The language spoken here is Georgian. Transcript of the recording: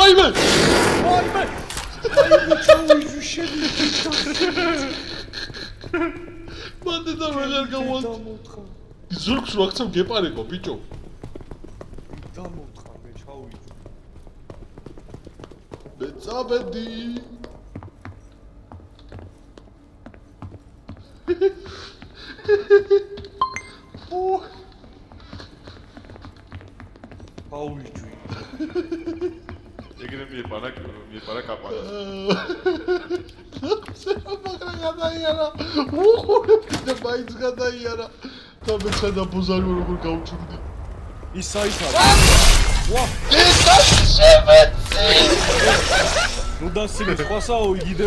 ვაიმე ჩავიჯუ შენი მანდ და ვერ არ გავალ დამოთხა ზურგს ვაქცევ გეპარიკო ბიჭო დამოთხა მე ჩავიჯუ მე წაბედი ჩავიჯუ ეგრე მიეპარა კაპანა მაგრამ გადაიარა უხურებდა მაინც გადაიარა და მე ხედა ბუზარი როგორ გავჩურდი ის საიტა ვა ეს შეფეცი ნუ დასიმე სხვასაო იგიდე